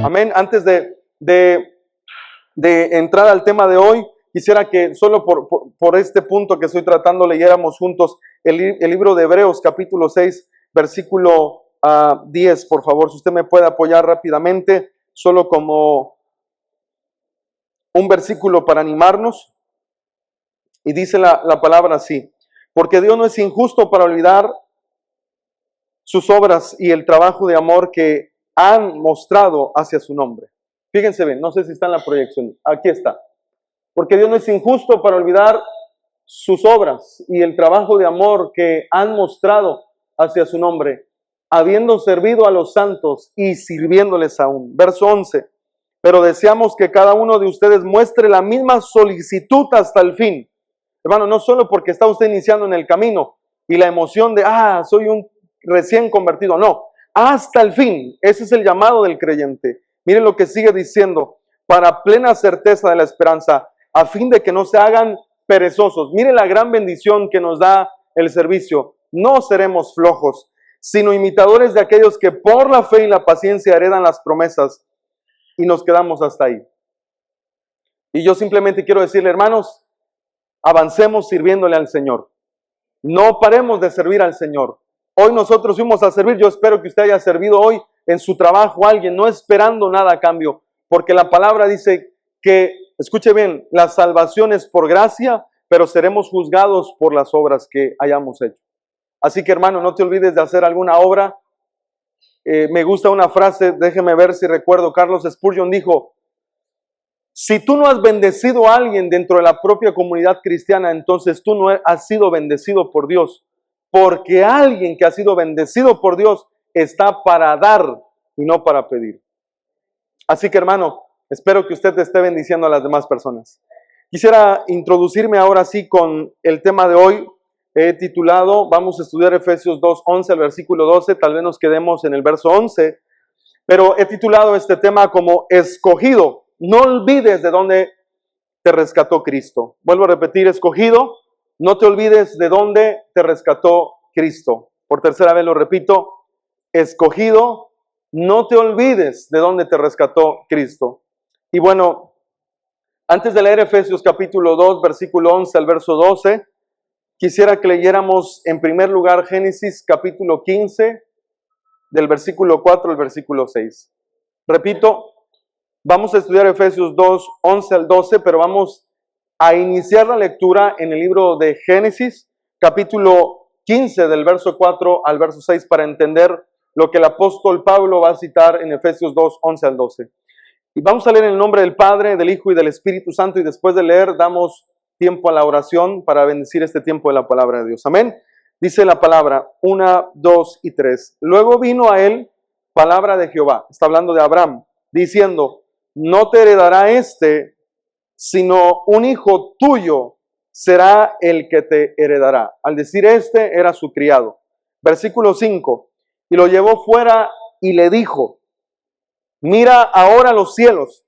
Amén. Antes de entrar al tema de hoy, quisiera que solo por este punto que estoy tratando leyéramos juntos el libro de Hebreos capítulo 6, versículo 10, por favor. Si usted me puede apoyar rápidamente, solo como un versículo para animarnos. Y dice la palabra así: porque Dios no es injusto para olvidar sus obras y el trabajo de amor que han mostrado hacia su nombre. Fíjense bien, no sé si está en la proyección, aquí está. Porque Dios no es injusto para olvidar sus obras y el trabajo de amor que han mostrado hacia su nombre, habiendo servido a los santos y sirviéndoles aún. Verso 11. Pero deseamos que cada uno de ustedes muestre la misma solicitud hasta el fin. Hermano, no solo porque está usted iniciando en el camino y la emoción de, soy un recién convertido. No, hasta el fin. Ese es el llamado del creyente. Miren lo que sigue diciendo: para plena certeza de la esperanza, a fin de que no se hagan perezosos. Miren la gran bendición que nos da el servicio. No seremos flojos, sino imitadores de aquellos que por la fe y la paciencia heredan las promesas, y nos quedamos hasta ahí. Y yo simplemente quiero decirle, hermanos, avancemos sirviéndole al Señor. No paremos de servir al Señor. Hoy nosotros fuimos a servir. Yo espero que usted haya servido hoy en su trabajo a alguien, no esperando nada a cambio, porque la palabra dice que, escuche bien, la salvación es por gracia, pero seremos juzgados por las obras que hayamos hecho. Así que, hermano, no te olvides de hacer alguna obra. Me gusta una frase, déjeme ver si recuerdo. Carlos Spurgeon dijo: si tú no has bendecido a alguien dentro de la propia comunidad cristiana, entonces tú no has sido bendecido por Dios, porque alguien que ha sido bendecido por Dios está para dar y no para pedir. Así que, hermano, espero que usted esté bendiciendo a las demás personas. Quisiera introducirme ahora sí con el tema de hoy. He titulado, vamos a estudiar Efesios 2:11 al versículo 12, tal vez nos quedemos en el verso 11, pero he titulado este tema como escogido. No olvides de dónde te rescató Cristo. Vuelvo a repetir, escogido, no te olvides de dónde te rescató Cristo. Por tercera vez lo repito, escogido, no te olvides de dónde te rescató Cristo. Y bueno, antes de leer Efesios capítulo 2, versículo 11 al verso 12, quisiera que leyéramos en primer lugar Génesis capítulo 15, del versículo 4 al versículo 6. Repito, vamos a estudiar Efesios 2, 11 al 12, pero vamos a iniciar la lectura en el libro de Génesis, capítulo 15, del verso 4 al verso 6, para entender lo que el apóstol Pablo va a citar en Efesios 2, 11 al 12. Y vamos a leer en el nombre del Padre, del Hijo y del Espíritu Santo, y después de leer damos tiempo a la oración para bendecir este tiempo de la palabra de Dios. Amén. Dice la palabra, 1, 2 y 3. Luego vino a él palabra de Jehová, está hablando de Abraham, diciendo: no te heredará sino un hijo tuyo será el que te heredará. Al decir era su criado. Versículo 5. Y lo llevó fuera y le dijo: mira ahora los cielos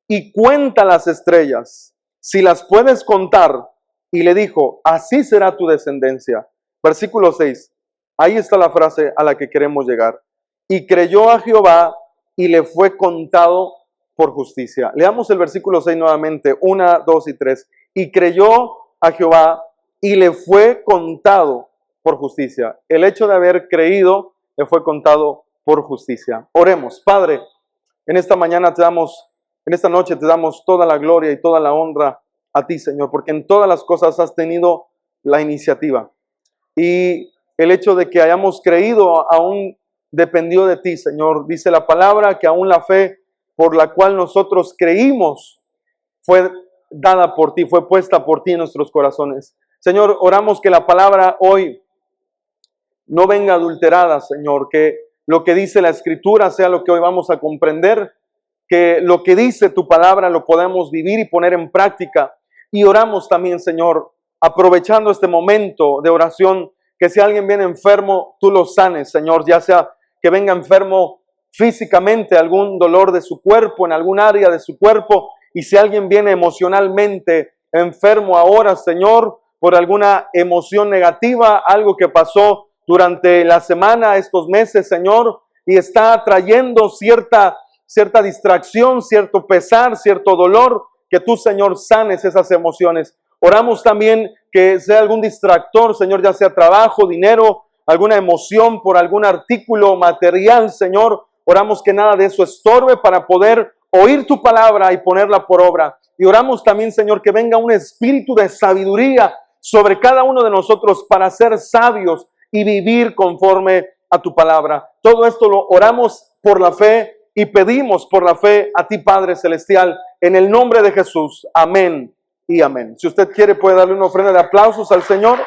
y cuenta las estrellas, si las puedes contar. Y le dijo: así será tu descendencia. Versículo 6. Ahí está la frase a la que queremos llegar. Y creyó a Jehová y le fue contado por justicia. Leamos el versículo 6 nuevamente, 1, 2 y 3. Y creyó a Jehová y le fue contado por justicia. El hecho de haber creído le fue contado por justicia. Oremos. Padre, en esta noche te damos toda la gloria y toda la honra a ti, Señor, porque en todas las cosas has tenido la iniciativa. Y el hecho de que hayamos creído aún dependió de ti, Señor. Dice la palabra que aún la fe por la cual nosotros creímos fue dada por ti, fue puesta por ti en nuestros corazones. Señor, oramos que la palabra hoy no venga adulterada, Señor, que lo que dice la Escritura sea lo que hoy vamos a comprender, que lo que dice tu palabra lo podamos vivir y poner en práctica. Y oramos también, Señor, aprovechando este momento de oración, que si alguien viene enfermo, tú lo sanes, Señor, ya sea que venga enfermo físicamente, algún dolor de su cuerpo, en algún área de su cuerpo, y si alguien viene emocionalmente enfermo ahora, Señor, por alguna emoción negativa, algo que pasó durante la semana, estos meses, Señor, y está trayendo cierta cierta distracción, cierto pesar, cierto dolor, que tú, Señor, sanes esas emociones. Oramos también que sea algún distractor, Señor, ya sea trabajo, dinero, alguna emoción por algún artículo material, Señor. Oramos que nada de eso estorbe para poder oír tu palabra y ponerla por obra. Y oramos también, Señor, que venga un espíritu de sabiduría sobre cada uno de nosotros para ser sabios y vivir conforme a tu palabra. Todo esto lo oramos por la fe y pedimos por la fe a ti, Padre Celestial, en el nombre de Jesús. Amén y amén. Si usted quiere, puede darle una ofrenda de aplausos al Señor.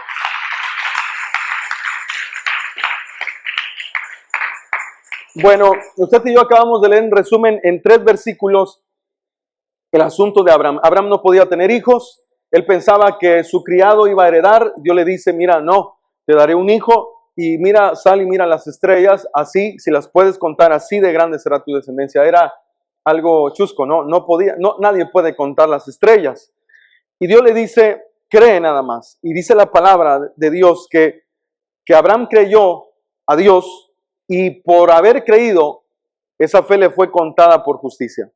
Bueno, usted y yo acabamos de leer en resumen en 3 versículos el asunto de Abraham. Abraham no podía tener hijos. Él pensaba que su criado iba a heredar. Dios le dice, mira, no, te daré un hijo. Y mira, sal y mira las estrellas. Así, si las puedes contar, así de grande será tu descendencia. Era algo chusco, ¿no? Nadie puede contar las estrellas. Y Dios le dice, cree nada más. Y dice la palabra de Dios que Abraham creyó a Dios y por haber creído, esa fe le fue contada por justicia.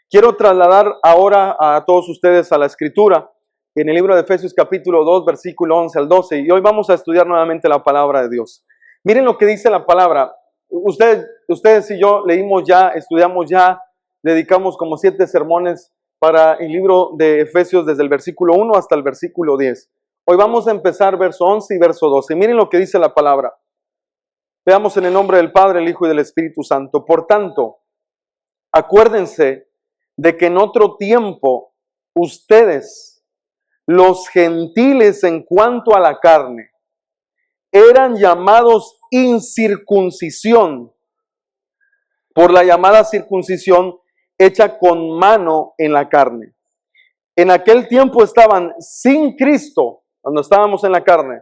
Quiero trasladar ahora a todos ustedes a la Escritura, en el libro de Efesios capítulo 2, versículo 11 al 12. Y hoy vamos a estudiar nuevamente la palabra de Dios. Miren lo que dice la palabra. Ustedes y yo leímos ya, estudiamos ya, dedicamos como 7 sermones para el libro de Efesios desde el versículo 1 hasta el versículo 10. Hoy vamos a empezar verso 11 y verso 12. Miren lo que dice la palabra. Veamos en el nombre del Padre, el Hijo y del Espíritu Santo. Por tanto, acuérdense de que en otro tiempo ustedes, los gentiles en cuanto a la carne, eran llamados incircuncisión por la llamada circuncisión hecha con mano en la carne. En aquel tiempo estaban sin Cristo, cuando estábamos en la carne.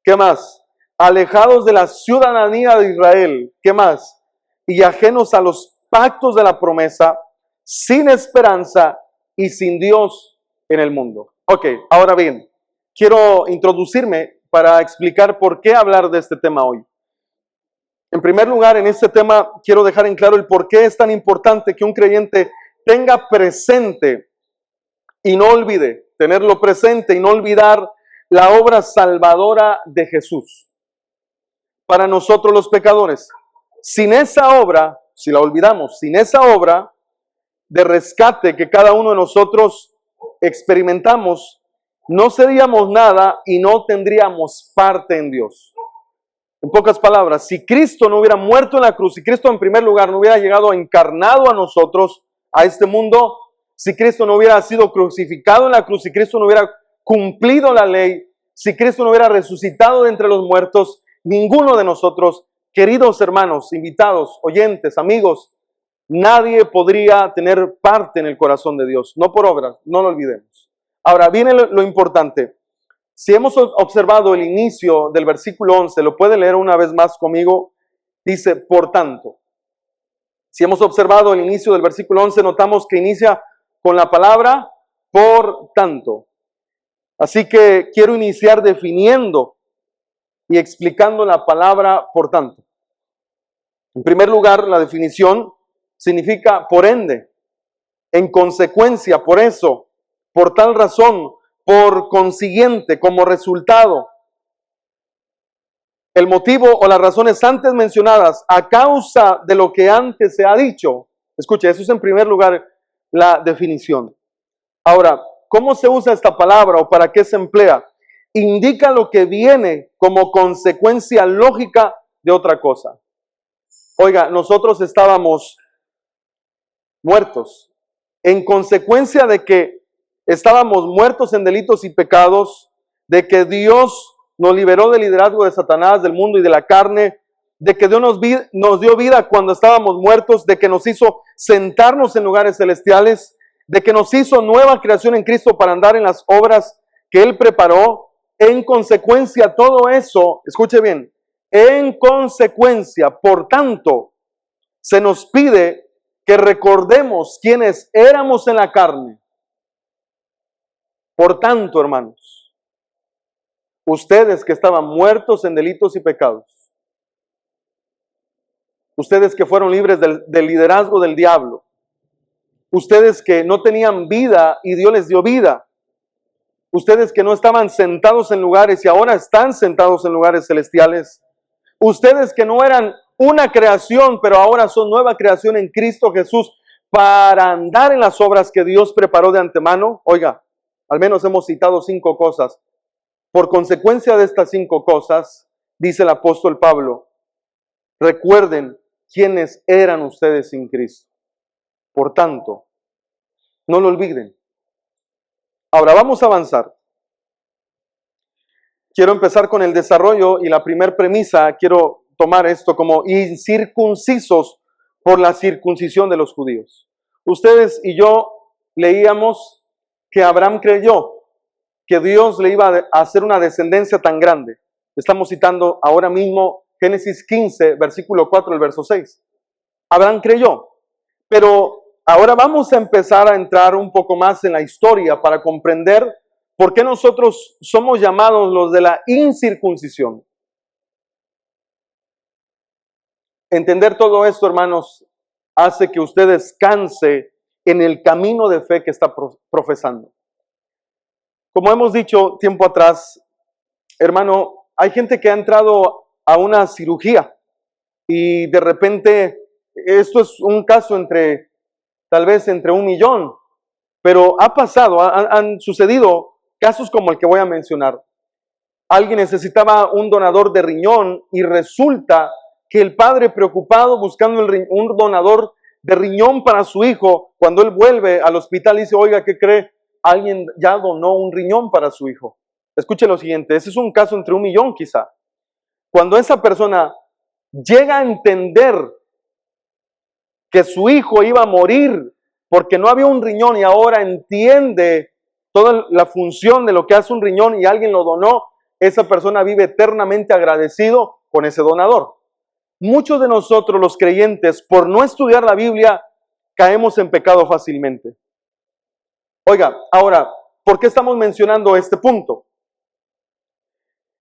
¿Qué más? Alejados de la ciudadanía de Israel. ¿Qué más? Y ajenos a los pactos de la promesa, sin esperanza y sin Dios en el mundo. Ok, ahora bien, quiero introducirme para explicar por qué hablar de este tema hoy. En primer lugar, en este tema quiero dejar en claro el por qué es tan importante que un creyente tenga presente y no olvide, tenerlo presente y no olvidar la obra salvadora de Jesús para nosotros los pecadores. Sin esa obra, si la olvidamos, sin esa obra de rescate que cada uno de nosotros experimentamos, no seríamos nada y no tendríamos parte en Dios. En pocas palabras, si Cristo no hubiera muerto en la cruz, si Cristo en primer lugar no hubiera llegado encarnado a nosotros, a este mundo, si Cristo no hubiera sido crucificado en la cruz, si Cristo no hubiera cumplido la ley, si Cristo no hubiera resucitado de entre los muertos, ninguno de nosotros, queridos hermanos, invitados, oyentes, amigos, nadie podría tener parte en el corazón de Dios, no por obras, no lo olvidemos. Ahora viene lo importante. Si hemos observado el inicio del versículo 11, lo puede leer una vez más conmigo, dice, por tanto. Si hemos observado el inicio del versículo 11, notamos que inicia con la palabra por tanto. Así que quiero iniciar definiendo y explicando la palabra por tanto. En primer lugar, la definición significa por ende, en consecuencia, por eso, por tal razón, por consiguiente, como resultado. El motivo o las razones antes mencionadas a causa de lo que antes se ha dicho. Escuche, eso es en primer lugar la definición. Ahora, ¿cómo se usa esta palabra o para qué se emplea? Indica lo que viene como consecuencia lógica de otra cosa. Oiga, nosotros estábamos muertos. En consecuencia de que estábamos muertos en delitos y pecados, de que Dios nos liberó del liderazgo de Satanás, del mundo y de la carne, de que Dios nos dio vida cuando estábamos muertos, de que nos hizo sentarnos en lugares celestiales, de que nos hizo nueva creación en Cristo para andar en las obras que Él preparó. En consecuencia, todo eso, escuche bien, en consecuencia, por tanto, se nos pide que recordemos quiénes éramos en la carne. Por tanto, hermanos, ustedes que estaban muertos en delitos y pecados, ustedes que fueron libres del liderazgo del diablo, ustedes que no tenían vida y Dios les dio vida, ustedes que no estaban sentados en lugares y ahora están sentados en lugares celestiales, ustedes que no eran una creación, pero ahora son nueva creación en Cristo Jesús para andar en las obras que Dios preparó de antemano. Oiga, al menos hemos citado 5 cosas. Por consecuencia de estas 5 cosas, dice el apóstol Pablo, recuerden quiénes eran ustedes sin Cristo. Por tanto, no lo olviden. Ahora vamos a avanzar. Quiero empezar con el desarrollo y la primer premisa, quiero tomar esto como incircuncisos por la circuncisión de los judíos. Ustedes y yo leíamos que Abraham creyó que Dios le iba a hacer una descendencia tan grande. Estamos citando ahora mismo Génesis 15, versículo 4, el verso 6. Abraham creyó, pero ahora vamos a empezar a entrar un poco más en la historia para comprender por qué nosotros somos llamados los de la incircuncisión. Entender todo esto, hermanos, hace que usted descanse en el camino de fe que está profesando. Como hemos dicho tiempo atrás, hermano, hay gente que ha entrado a una cirugía y de repente, esto es un caso tal vez entre 1 millón, pero ha pasado, han sucedido casos como el que voy a mencionar. Alguien necesitaba un donador de riñón y resulta que el padre, preocupado buscando un donador de riñón para su hijo, cuando él vuelve al hospital dice, oiga, ¿qué cree? Alguien ya donó un riñón para su hijo. Escuche lo siguiente, ese es un caso entre 1 millón quizá. Cuando esa persona llega a entender que su hijo iba a morir porque no había un riñón y ahora entiende toda la función de lo que hace un riñón y alguien lo donó, esa persona vive eternamente agradecido con ese donador. Muchos de nosotros los creyentes, por no estudiar la Biblia, caemos en pecado fácilmente. Oiga, ahora, ¿por qué estamos mencionando este punto?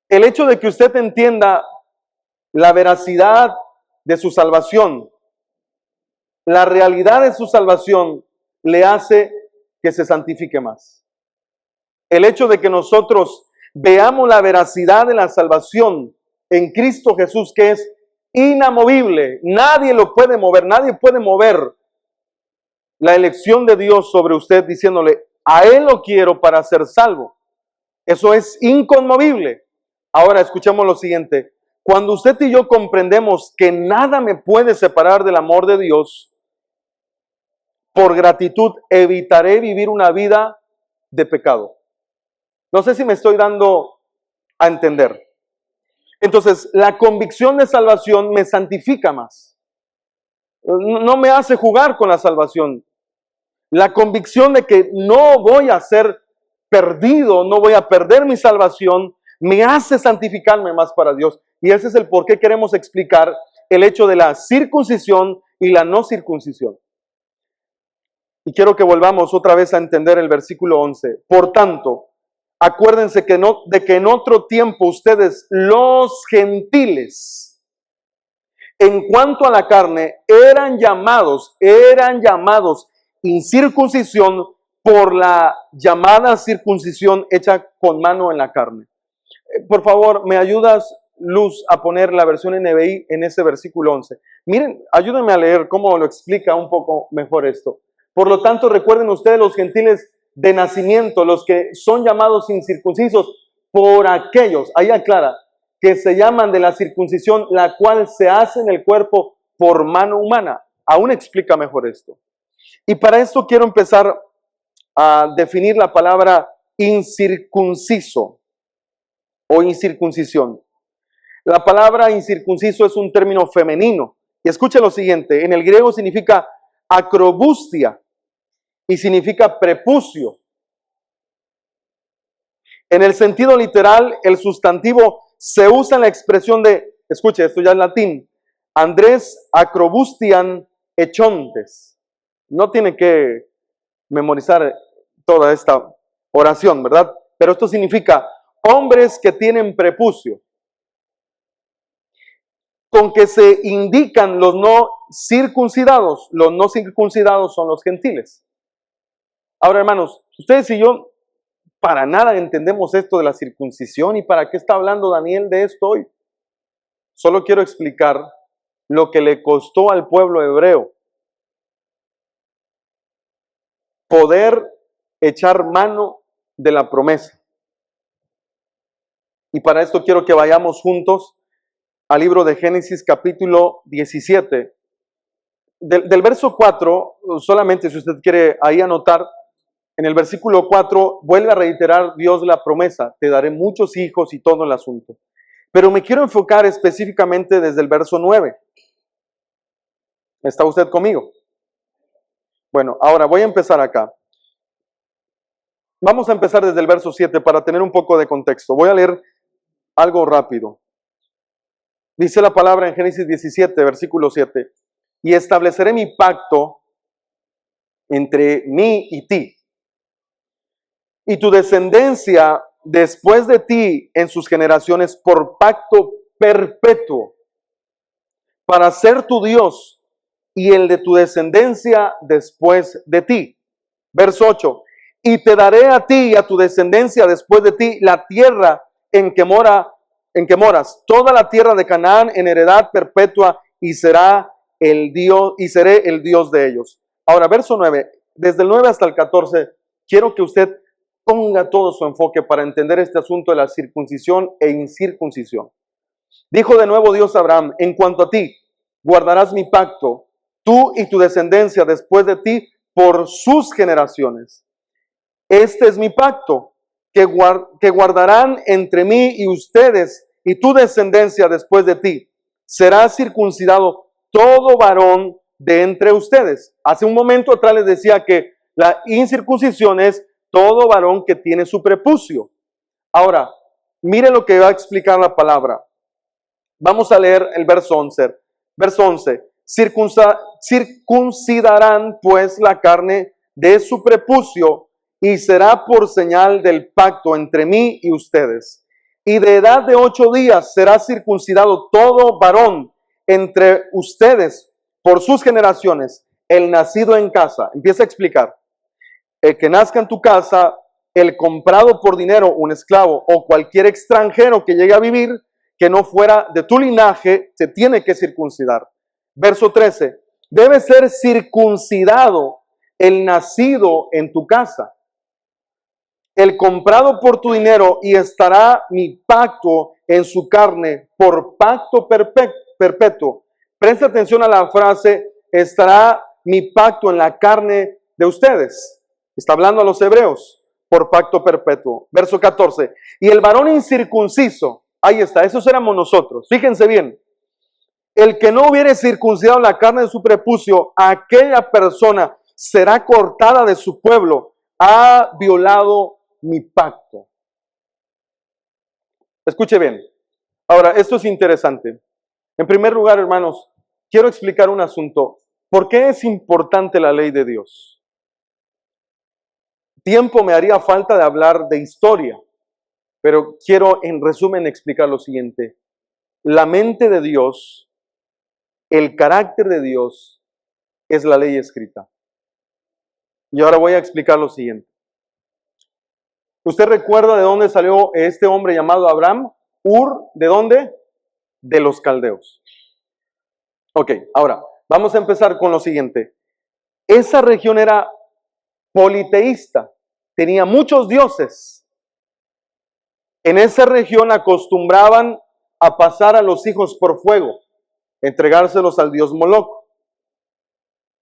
El hecho de que usted entienda la veracidad de su salvación, la realidad de su salvación, le hace que se santifique más. El hecho de que nosotros veamos la veracidad de la salvación en Cristo Jesús, que es inamovible, nadie lo puede mover, nadie puede mover la elección de Dios sobre usted diciéndole, a Él lo quiero para ser salvo. Eso es inconmovible. Ahora escuchemos lo siguiente. Cuando usted y yo comprendemos que nada me puede separar del amor de Dios, por gratitud evitaré vivir una vida de pecado. No sé si me estoy dando a entender. Entonces, la convicción de salvación me santifica más. No me hace jugar con la salvación. La convicción de que no voy a ser perdido, no voy a perder mi salvación, me hace santificarme más para Dios. Y ese es el por qué queremos explicar el hecho de la circuncisión y la no circuncisión. Y quiero que volvamos otra vez a entender el versículo 11. Por tanto, acuérdense de que en otro tiempo ustedes, los gentiles, en cuanto a la carne, eran llamados incircuncisión por la llamada circuncisión hecha con mano en la carne. Por favor, ¿me ayudas, Luz, a poner la versión NBI en ese versículo 11? Miren, ayúdenme a leer cómo lo explica un poco mejor esto. Por lo tanto, recuerden ustedes los gentiles de nacimiento, los que son llamados incircuncisos, por aquellos, ahí aclara, que se llaman de la circuncisión, la cual se hace en el cuerpo por mano humana. Aún explica mejor esto. Y para esto quiero empezar a definir la palabra incircunciso o incircuncisión. La palabra incircunciso es un término femenino. Y escuchen lo siguiente, en el griego significa acrobustia y significa prepucio. En el sentido literal, el sustantivo se usa en la expresión de, escuche, esto ya es latín, Andrés acrobustian echontes. No tiene que memorizar toda esta oración, ¿verdad? Pero esto significa hombres que tienen prepucio. con que se indican los no circuncidados. Los no circuncidados son los gentiles. Ahora, hermanos, ustedes y yo para nada entendemos esto de la circuncisión y para qué está hablando Daniel de esto hoy. Solo quiero explicar lo que le costó al pueblo hebreo poder echar mano de la promesa. Y para esto quiero que vayamos juntos al libro de Génesis capítulo 17. Del verso 4, solamente si usted quiere ahí anotar, en el versículo 4 vuelve a reiterar Dios la promesa: te daré muchos hijos y todo el asunto. Pero me quiero enfocar específicamente desde el verso 9. ¿Está usted conmigo? Bueno, ahora voy a empezar acá. Vamos a empezar desde el verso 7 para tener un poco de contexto. Voy a leer algo rápido. Dice la palabra en Génesis 17, versículo 7. Y estableceré mi pacto entre mí y ti, y tu descendencia después de ti en sus generaciones, por pacto perpetuo, para ser tu Dios y el de tu descendencia después de ti. Verso 8. Y te daré a ti y a tu descendencia después de ti la tierra en que moras, toda la tierra de Canaán en heredad perpetua, y seré el Dios de ellos. Ahora, verso 9, desde el 9 hasta el 14, quiero que usted ponga todo su enfoque para entender este asunto de la circuncisión e incircuncisión. Dijo de nuevo Dios a Abraham: en cuanto a ti, guardarás mi pacto, tú y tu descendencia después de ti, por sus generaciones. Este es mi pacto, que guardarán entre mí y ustedes y tu descendencia después de ti. Será circuncidado todo varón de entre ustedes. Hace un momento atrás les decía que la incircuncisión es todo varón que tiene su prepucio. Ahora, mire lo que va a explicar la palabra. Vamos a leer el verso 11. Verso 11. Circuncidarán pues la carne de su prepucio, y será por señal del pacto entre mí y ustedes. Y de edad de 8 días será circuncidado todo varón entre ustedes por sus generaciones, el nacido en casa. Empieza a explicar. El que nazca en tu casa, el comprado por dinero, un esclavo, o cualquier extranjero que llegue a vivir, que no fuera de tu linaje, se tiene que circuncidar. Verso 13. Debe ser circuncidado el nacido en tu casa, el comprado por tu dinero, y estará mi pacto en su carne por pacto perpetuo. Presta atención a la frase: estará mi pacto en la carne de ustedes. Está hablando a los hebreos, por pacto perpetuo. Verso 14. Y el varón incircunciso, ahí está, esos éramos nosotros. Fíjense bien. El que no hubiere circuncidado la carne de su prepucio, aquella persona será cortada de su pueblo. Ha violado mi pacto. Escuche bien. Ahora, esto es interesante. En primer lugar, hermanos, quiero explicar un asunto. ¿Por qué es importante la ley de Dios? Tiempo me haría falta de hablar de historia, pero quiero en resumen explicar lo siguiente. La mente de Dios, el carácter de Dios, es la ley escrita. Y ahora voy a explicar lo siguiente. ¿Usted recuerda de dónde salió este hombre llamado Abraham? Ur, ¿de dónde? De los caldeos. Ok, ahora vamos a empezar con lo siguiente. Esa región era politeísta, tenía muchos dioses. En esa región acostumbraban a pasar a los hijos por fuego, entregárselos al dios Moloch.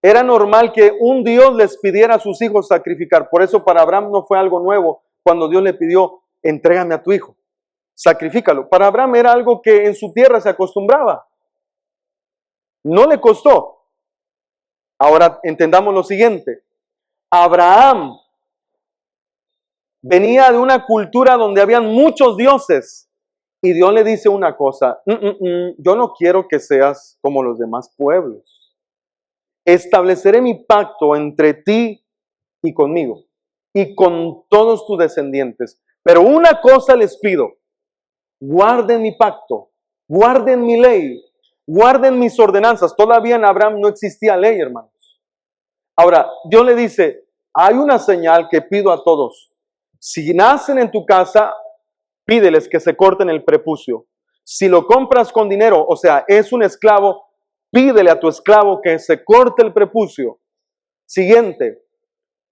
Era normal que un dios les pidiera a sus hijos sacrificar. Por eso para Abraham no fue algo nuevo cuando Dios le pidió: entrégame a tu hijo, sacrifícalo. Para Abraham era algo que en su tierra se acostumbraba. No le costó. Ahora entendamos lo siguiente. Abraham venía de una cultura donde habían muchos dioses. Y Dios le dice una cosa: yo no quiero que seas como los demás pueblos. Estableceré mi pacto entre ti y conmigo, y con todos tus descendientes. Pero una cosa les pido: guarden mi pacto, guarden mi ley, guarden mis ordenanzas. Todavía en Abraham no existía ley, hermanos. Ahora, Dios le dice, hay una señal que pido a todos. Si nacen en tu casa, pídeles que se corten el prepucio. Si lo compras con dinero, o sea, es un esclavo, pídele a tu esclavo que se corte el prepucio. Siguiente,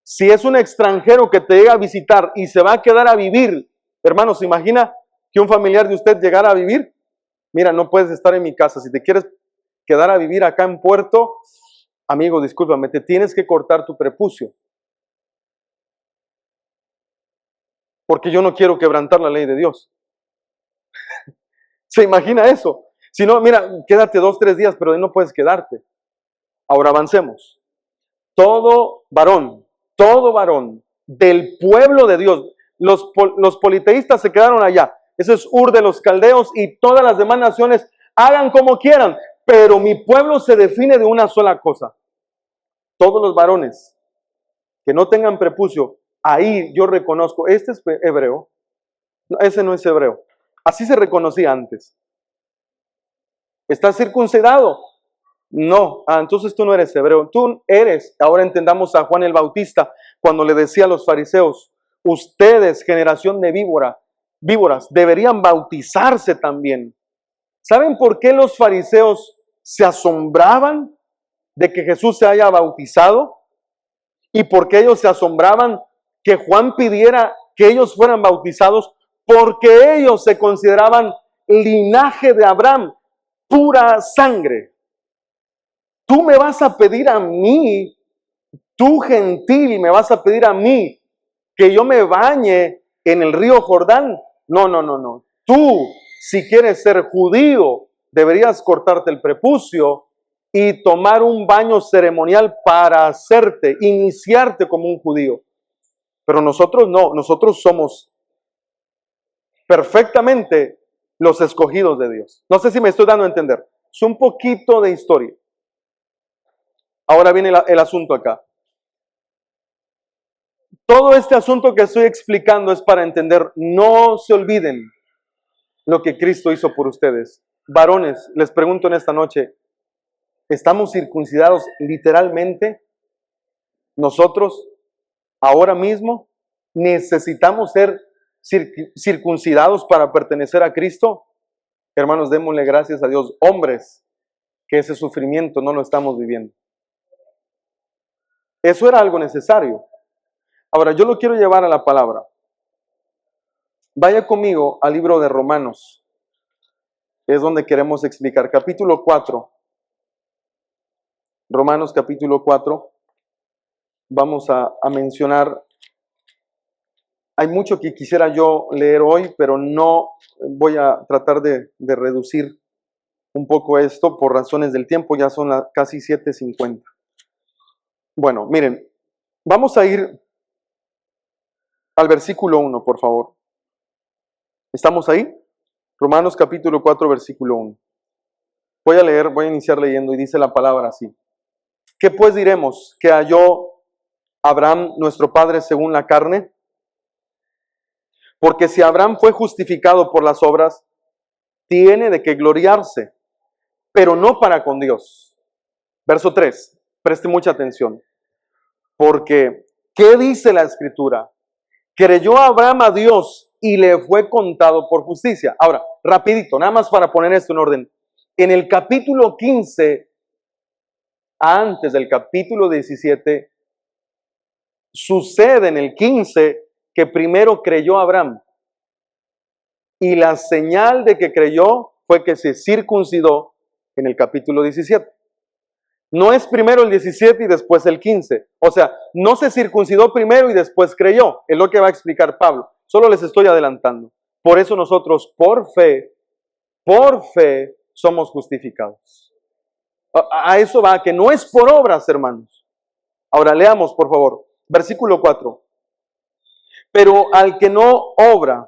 si es un extranjero que te llega a visitar y se va a quedar a vivir, hermanos, ¿se imagina que un familiar de usted llegara a vivir? Mira, no puedes estar en mi casa. Si te quieres quedar a vivir acá en Puerto, amigo, discúlpame, te tienes que cortar tu prepucio. Porque yo no quiero quebrantar la ley de Dios. ¿Se imagina eso? Si no, mira, quédate 2, 3 días, pero ahí no puedes quedarte. Ahora avancemos. Todo varón del pueblo de Dios, los politeístas se quedaron allá. Ese es Ur de los Caldeos y todas las demás naciones hagan como quieran, pero mi pueblo se define de una sola cosa. Todos los varones que no tengan prepucio, ahí yo reconozco, este es hebreo, no, ese no es hebreo. Así se reconocía antes. ¿Estás circuncidado? No. Entonces tú no eres hebreo. Tú eres, ahora entendamos a Juan el Bautista, cuando le decía a los fariseos, ustedes, generación de víboras, deberían bautizarse también. ¿Saben por qué los fariseos se asombraban de que Jesús se haya bautizado? ¿Y por qué ellos se asombraban que Juan pidiera que ellos fueran bautizados? Porque ellos se consideraban linaje de Abraham, pura sangre. Tú me vas a pedir a mí, tú gentil, me vas a pedir a mí que yo me bañe en el río Jordán. No. Tú, si quieres ser judío, deberías cortarte el prepucio y tomar un baño ceremonial para hacerte, iniciarte como un judío. Pero nosotros no, nosotros somos perfectamente los escogidos de Dios. No sé si me estoy dando a entender. Es un poquito de historia. Ahora viene el asunto acá. Todo este asunto que estoy explicando es para entender, no se olviden lo que Cristo hizo por ustedes. Varones, les pregunto en esta noche, ¿estamos circuncidados literalmente? Nosotros, ahora mismo, necesitamos ser circuncidados para pertenecer a Cristo. Hermanos, démosle gracias a Dios, hombres, que ese sufrimiento no lo estamos viviendo. Eso era algo necesario. Ahora, yo lo quiero llevar a la palabra. Vaya conmigo al libro de Romanos. Es donde queremos explicar. Capítulo 4. Romanos capítulo 4. Vamos a mencionar. Hay mucho que quisiera yo leer hoy, pero no voy a tratar de reducir un poco esto por razones del tiempo. Ya son casi 7:50. Bueno, miren, vamos a ir al versículo 1, por favor. ¿Estamos ahí? Romanos capítulo 4, versículo 1. Voy a iniciar leyendo y dice la palabra así. ¿Qué pues diremos? ¿Que halló Abraham nuestro padre según la carne? Porque si Abraham fue justificado por las obras, tiene de qué gloriarse, pero no para con Dios. Verso 3, preste mucha atención. Porque, ¿qué dice la Escritura? Creyó Abraham a Dios y le fue contado por justicia. Ahora, rapidito, nada más para poner esto en orden. En el capítulo 15, antes del capítulo 17, sucede en el 15 que primero creyó Abraham. Y la señal de que creyó fue que se circuncidó en el capítulo 17. No es primero el 17 y después el 15. O sea, no se circuncidó primero y después creyó. Es lo que va a explicar Pablo. Solo les estoy adelantando. Por eso nosotros, por fe, somos justificados. A eso va, que no es por obras, hermanos. Ahora leamos, por favor, versículo 4. Pero al que no obra,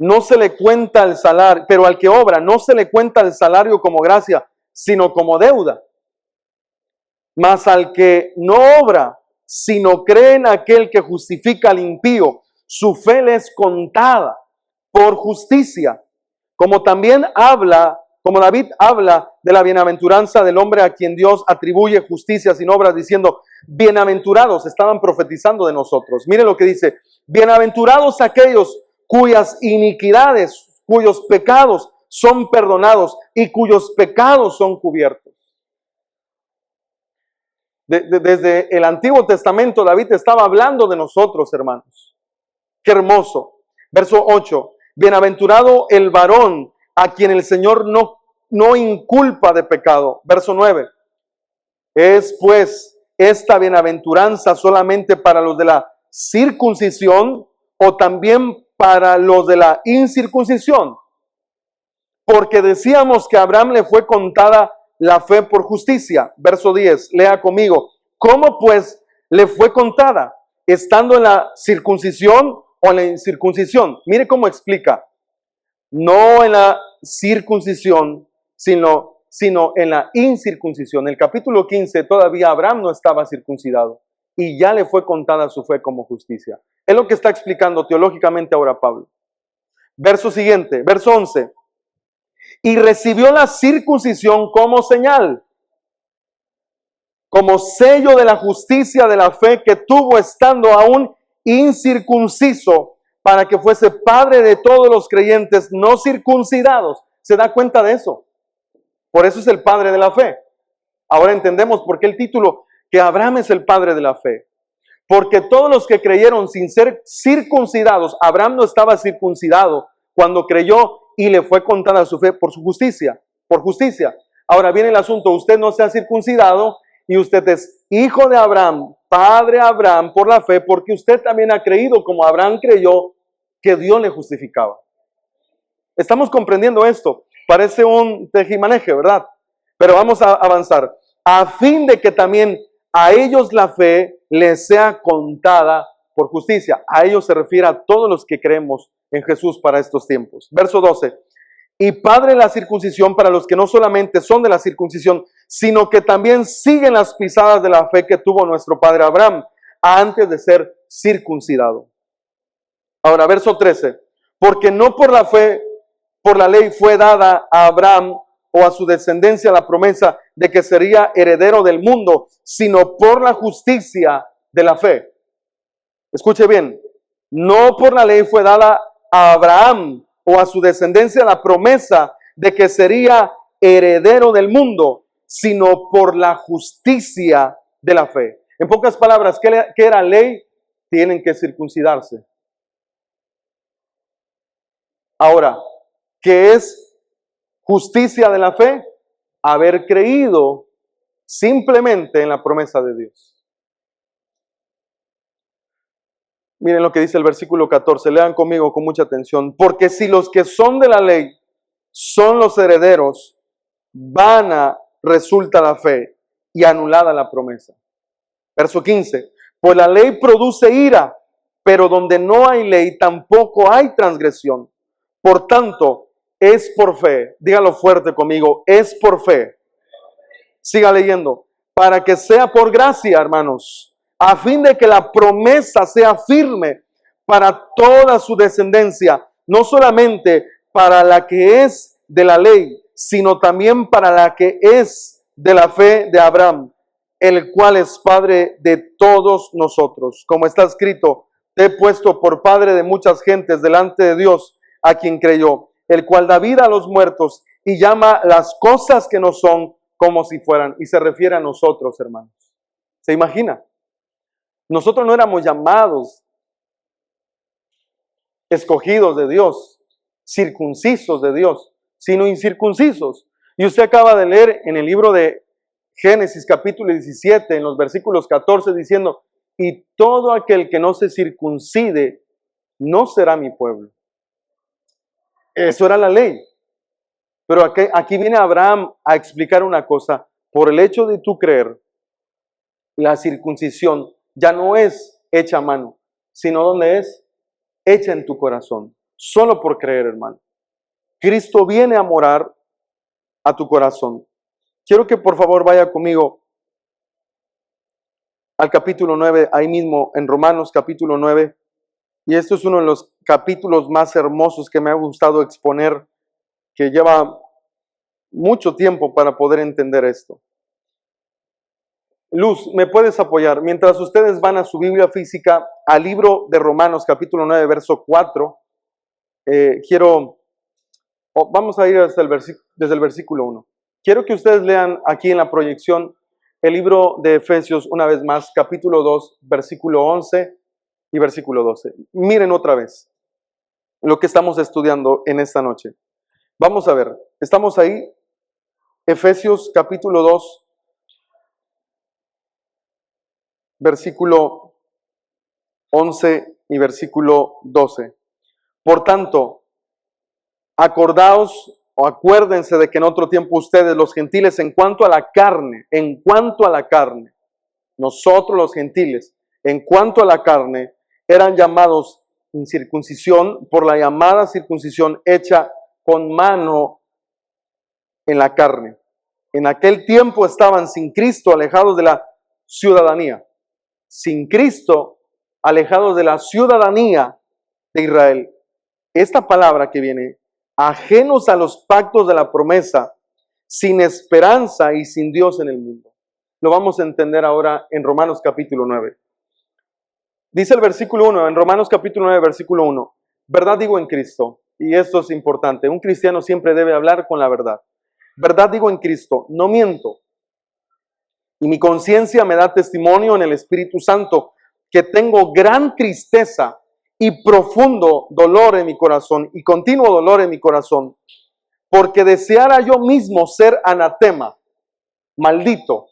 no se le cuenta el salario, pero al que obra no se le cuenta el salario como gracia, sino como deuda. Mas al que no obra, sino cree en aquel que justifica al impío, su fe le es contada por justicia. Como también habla Como David habla de la bienaventuranza del hombre a quien Dios atribuye justicia sin obras, diciendo, bienaventurados, estaban profetizando de nosotros. Mire lo que dice, bienaventurados aquellos cuyas iniquidades, cuyos pecados son perdonados y cuyos pecados son cubiertos. Desde el Antiguo Testamento David estaba hablando de nosotros, hermanos. Qué hermoso. Verso 8. Bienaventurado el varón a quien el Señor no inculpa de pecado. Verso 9. Es pues esta bienaventuranza solamente para los de la circuncisión o también para los de la incircuncisión. Porque decíamos que a Abraham le fue contada la fe por justicia. Verso 10, lea conmigo. ¿Cómo pues le fue contada? ¿Estando en la circuncisión o en la incircuncisión? Mire cómo explica. No en la circuncisión, sino en la incircuncisión. En el capítulo 15 todavía Abraham no estaba circuncidado y ya le fue contada su fe como justicia. Es lo que está explicando teológicamente ahora Pablo. Verso siguiente, verso 11. Y recibió la circuncisión como señal, como sello de la justicia de la fe que tuvo estando aún incircunciso, para que fuese padre de todos los creyentes no circuncidados. ¿Se da cuenta de eso? Por eso es el padre de la fe. Ahora entendemos por qué el título, que Abraham es el padre de la fe. Porque todos los que creyeron sin ser circuncidados, Abraham no estaba circuncidado cuando creyó y le fue contada su fe por su justicia, por justicia. Ahora viene el asunto, usted no se ha circuncidado y usted es hijo de Abraham, padre Abraham por la fe, porque usted también ha creído como Abraham creyó que Dios le justificaba. Estamos comprendiendo esto. Parece un tejimaneje, ¿verdad? Pero vamos a avanzar. A fin de que también a ellos la fe les sea contada por justicia. A ellos se refiere a todos los que creemos en Jesús para estos tiempos. Verso 12. Y padre de la circuncisión para los que no solamente son de la circuncisión, sino que también siguen las pisadas de la fe que tuvo nuestro padre Abraham antes de ser circuncidado. Ahora, verso 13. Porque no por la fe, por la ley fue dada a Abraham o a su descendencia la promesa de que sería heredero del mundo, sino por la justicia de la fe. Escuche bien, no por la ley fue dada a Abraham o a su descendencia la promesa de que sería heredero del mundo, sino por la justicia de la fe. En pocas palabras, ¿qué era ley? Tienen que circuncidarse. Ahora, ¿qué es justicia de la fe? Haber creído simplemente en la promesa de Dios. Miren lo que dice el versículo 14, lean conmigo con mucha atención. Porque si los que son de la ley son los herederos, vana resulta la fe y anulada la promesa. Verso 15, pues la ley produce ira, pero donde no hay ley tampoco hay transgresión. Por tanto, es por fe, dígalo fuerte conmigo, es por fe. Siga leyendo, para que sea por gracia, hermanos, a fin de que la promesa sea firme para toda su descendencia, no solamente para la que es de la ley, sino también para la que es de la fe de Abraham, el cual es padre de todos nosotros. Como está escrito, te he puesto por padre de muchas gentes delante de Dios, a quien creyó, el cual da vida a los muertos y llama las cosas que no son como si fueran. Y se refiere a nosotros, hermanos. ¿Se imagina? Nosotros no éramos llamados, escogidos de Dios, circuncisos de Dios, sino incircuncisos. Y usted acaba de leer en el libro de Génesis capítulo 17, en los versículos 14, diciendo, y todo aquel que no se circuncide no será mi pueblo. Eso era la ley. Pero aquí viene Abraham a explicar una cosa. Por el hecho de tú creer, la circuncisión ya no es hecha a mano, sino donde es hecha en tu corazón. Solo por creer, hermano. Cristo viene a morar a tu corazón. Quiero que por favor vaya conmigo al capítulo 9, ahí mismo en Romanos capítulo 9. Y esto es uno de los capítulos más hermosos que me ha gustado exponer, que lleva mucho tiempo para poder entender esto. Luz, ¿me puedes apoyar? Mientras ustedes van a su Biblia física, al libro de Romanos, capítulo 9, verso 4, vamos a ir desde el versículo 1. Quiero que ustedes lean aquí en la proyección el libro de Efesios una vez más, capítulo 2, versículo 11 y versículo 12. Miren otra vez lo que estamos estudiando en esta noche. Vamos a ver, estamos ahí, Efesios capítulo 2, versículo 11 y versículo 12. Por tanto, acordaos o acuérdense de que en otro tiempo ustedes, los gentiles, en cuanto a la carne, nosotros los gentiles, en cuanto a la carne, eran llamados incircuncisión por la llamada circuncisión hecha con mano en la carne. En aquel tiempo estaban sin Cristo, alejados de la ciudadanía. Sin Cristo, alejados de la ciudadanía de Israel. Esta palabra que viene, ajenos a los pactos de la promesa, sin esperanza y sin Dios en el mundo. Lo vamos a entender ahora en Romanos capítulo 9. Dice el versículo 1, en Romanos capítulo 9, versículo 1, verdad digo en Cristo, y esto es importante, un cristiano siempre debe hablar con la verdad. Verdad digo en Cristo, no miento, y mi conciencia me da testimonio en el Espíritu Santo, que tengo gran tristeza y profundo dolor en mi corazón, y continuo dolor en mi corazón, porque deseara yo mismo ser anatema, maldito,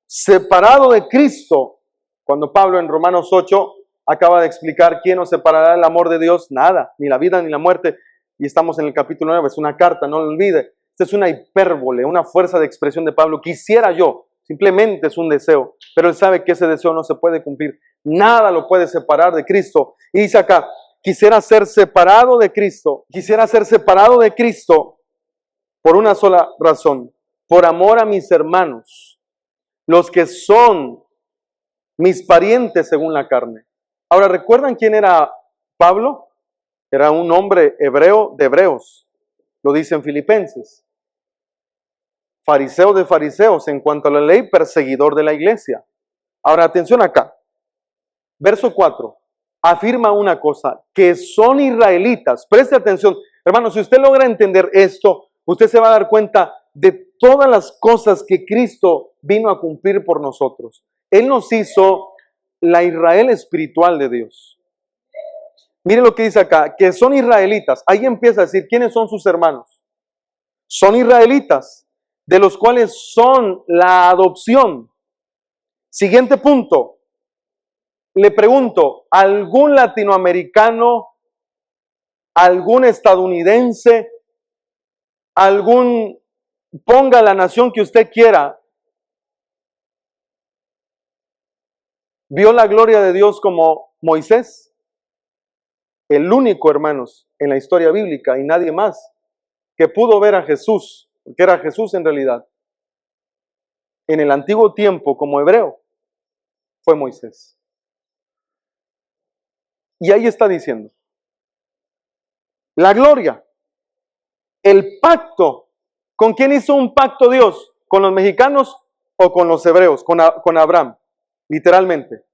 separado de Cristo. Cuando Pablo en Romanos 8 acaba de explicar quién nos separará del amor de Dios, nada, ni la vida ni la muerte, y estamos en el capítulo 9, es una carta, no lo olvide. Esta es una hipérbole, una fuerza de expresión de Pablo. Quisiera yo, simplemente es un deseo, pero él sabe que ese deseo no se puede cumplir. Nada lo puede separar de Cristo. Y dice acá, quisiera ser separado de Cristo por una sola razón, por amor a mis hermanos, los que son mis parientes según la carne. Ahora, ¿recuerdan quién era Pablo? Era un hombre hebreo de hebreos, lo dice en Filipenses. Fariseo de fariseos, en cuanto a la ley, perseguidor de la iglesia. Ahora, atención acá. Verso 4, afirma una cosa, que son israelitas. Preste atención, hermano, si usted logra entender esto, usted se va a dar cuenta de todas las cosas que Cristo vino a cumplir por nosotros. Él nos hizo la Israel espiritual de Dios. Mire lo que dice acá, que son israelitas. Ahí empieza a decir, ¿quiénes son sus hermanos? Son israelitas, de los cuales son la adopción. Siguiente punto. Le pregunto, ¿algún latinoamericano, algún estadounidense, ponga la nación que usted quiera, vio la gloria de Dios como Moisés? El único, hermanos, en la historia bíblica y nadie más que pudo ver a Jesús, porque era Jesús en realidad, en el antiguo tiempo como hebreo, fue Moisés. Y ahí está diciendo, la gloria, el pacto. ¿Con quién hizo un pacto Dios? ¿Con los mexicanos o con los hebreos? Con Abraham, literalmente.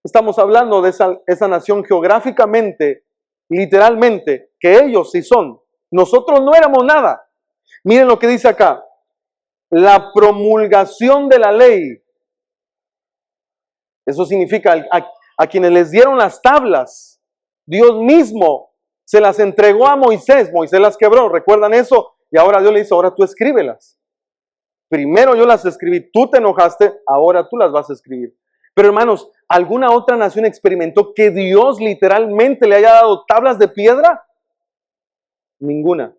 Estamos hablando de esa nación geográficamente, literalmente, que ellos sí son. Nosotros no éramos nada. Miren lo que dice acá. La promulgación de la ley. Eso significa a quienes les dieron las tablas. Dios mismo se las entregó a Moisés. Moisés las quebró. ¿Recuerdan eso? Y ahora Dios le dice, ahora tú escríbelas. Primero yo las escribí, tú te enojaste, ahora tú las vas a escribir. Pero hermanos, ¿alguna otra nación experimentó que Dios literalmente le haya dado tablas de piedra? Ninguna.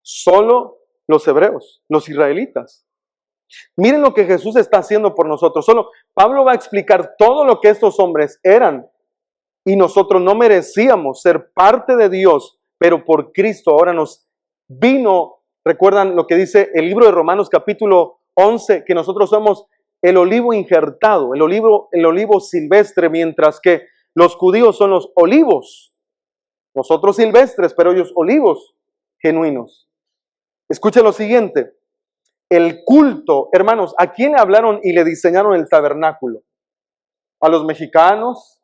Solo los hebreos, los israelitas. Miren lo que Jesús está haciendo por nosotros. Solo Pablo va a explicar todo lo que estos hombres eran. Y nosotros no merecíamos ser parte de Dios, pero por Cristo ahora nos vino. ¿Recuerdan lo que dice el libro de Romanos capítulo 11? Que nosotros somos el olivo injertado, el olivo silvestre, mientras que los judíos son los olivos. Nosotros silvestres, pero ellos olivos. genuinos. Escuchen lo siguiente. El culto, hermanos, ¿a quién le hablaron y le diseñaron el tabernáculo? ¿A los mexicanos?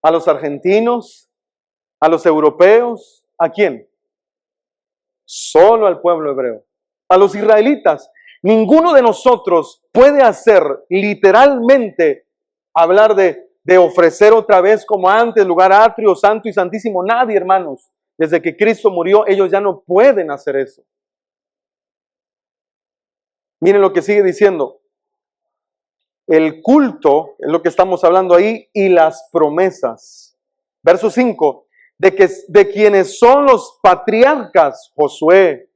¿A los argentinos? ¿A los europeos? ¿A quién? Solo al pueblo hebreo. A los israelitas. Ninguno de nosotros puede hacer literalmente hablar de ofrecer otra vez como antes, lugar atrio, santo y santísimo. Nadie, hermanos. Desde que Cristo murió, ellos ya no pueden hacer eso. Miren lo que sigue diciendo. El culto, es lo que estamos hablando ahí, y las promesas. Verso 5, de quienes son los patriarcas, Josué.